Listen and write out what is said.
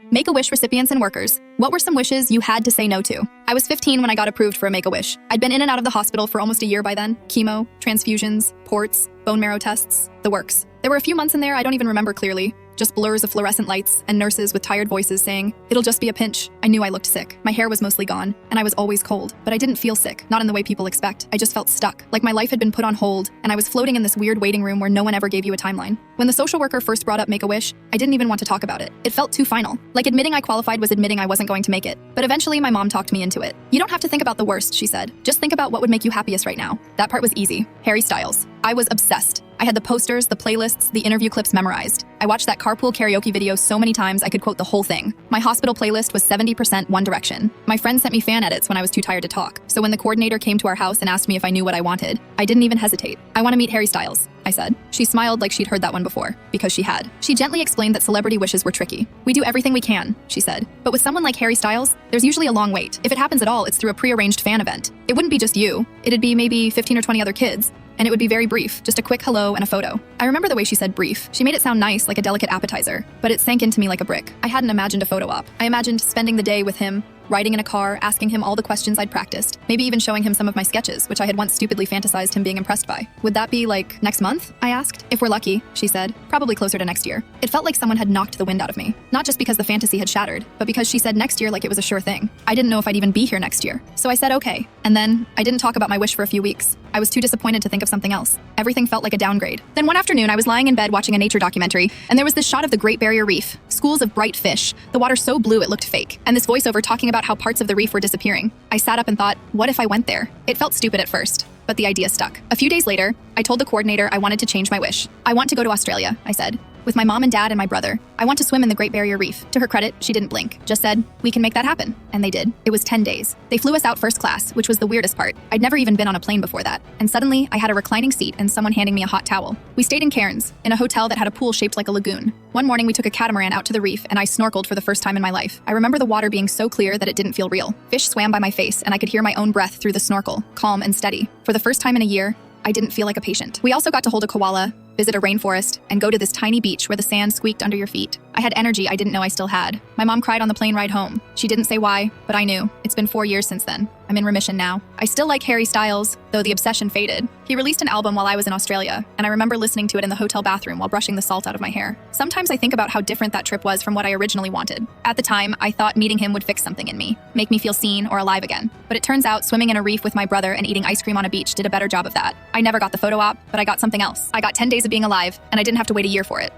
Make-A-Wish recipients and workers. What were some wishes you had to say no to? I was 15 when I got approved for a Make-A-Wish. I'd been in and out of the hospital for almost a year by then. Chemo, transfusions, ports, bone marrow tests, the works. There were a few months in there I don't even remember clearly. Just blurs of fluorescent lights and nurses with tired voices saying, "It'll just be a pinch." I knew I looked sick. My hair was mostly gone, and I was always cold. But I didn't feel sick, not in the way people expect. I just felt stuck, like my life had been put on hold, and I was floating in this weird waiting room where no one ever gave you a timeline. When the social worker first brought up Make-A-Wish, I didn't even want to talk about it. It felt too final. Like admitting I qualified was admitting I wasn't going to make it. But eventually my mom talked me into it. "You don't have to think about the worst," she said. "Just think about what would make you happiest right now." That part was easy. Harry Styles. I was obsessed. I had the posters, the playlists, the interview clips memorized. I watched that carpool karaoke video so many times I could quote the whole thing. My hospital playlist was 70% One Direction. My friend sent me fan edits when I was too tired to talk. So when the coordinator came to our house and asked me if I knew what I wanted, I didn't even hesitate. "I want to meet Harry Styles," I said. She smiled like she'd heard that one before, because she had. She gently explained that celebrity wishes were tricky. "We do everything we can," she said. "But with someone like Harry Styles, there's usually a long wait. If it happens at all, it's through a prearranged fan event. It wouldn't be just you. It'd be maybe 15 or 20 other kids. And it would be very brief, just a quick hello and a photo." I remember the way she said brief. She made it sound nice, like a delicate appetizer, but it sank into me like a brick. I hadn't imagined a photo op. I imagined spending the day with him, riding in a car, asking him all the questions I'd practiced, maybe even showing him some of my sketches, which I had once stupidly fantasized him being impressed by. "Would that be like next month?" I asked. "If we're lucky," she said. "Probably closer to next year." It felt like someone had knocked the wind out of me. Not just because the fantasy had shattered, but because she said next year like it was a sure thing. I didn't know if I'd even be here next year. So I said okay. And then I didn't talk about my wish for a few weeks. I was too disappointed to think of something else. Everything felt like a downgrade. Then one afternoon, I was lying in bed watching a nature documentary, and there was this shot of the Great Barrier Reef. Schools of bright fish, the water so blue it looked fake, and this voiceover talking about how parts of the reef were disappearing. I sat up and thought, what if I went there? It felt stupid at first, but the idea stuck. A few days later, I told the coordinator I wanted to change my wish. "I want to go to Australia," I said, "with my mom and dad and my brother. I want to swim in the Great Barrier Reef." To her credit, she didn't blink, just said, "We can make that happen." And they did. It was 10 days. They flew us out first class, which was the weirdest part. I'd never even been on a plane before that. And suddenly, I had a reclining seat and someone handing me a hot towel. We stayed in Cairns, in a hotel that had a pool shaped like a lagoon. One morning, we took a catamaran out to the reef, and I snorkeled for the first time in my life. I remember the water being so clear that it didn't feel real. Fish swam by my face, and I could hear my own breath through the snorkel, calm and steady. For the first time in a year, I didn't feel like a patient. We also got to hold a koala, visit a rainforest, and go to this tiny beach where the sand squeaked under your feet. I had energy I didn't know I still had. My mom cried on the plane ride home. She didn't say why, but I knew. It's been 4 years since then. I'm in remission now. I still like Harry Styles, though the obsession faded. He released an album while I was in Australia, and I remember listening to it in the hotel bathroom while brushing the salt out of my hair. Sometimes I think about how different that trip was from what I originally wanted. At the time, I thought meeting him would fix something in me, make me feel seen or alive again. But it turns out swimming in a reef with my brother and eating ice cream on a beach did a better job of that. I never got the photo op, but I got something else. I got 10 days of being alive, and I didn't have to wait a year for it.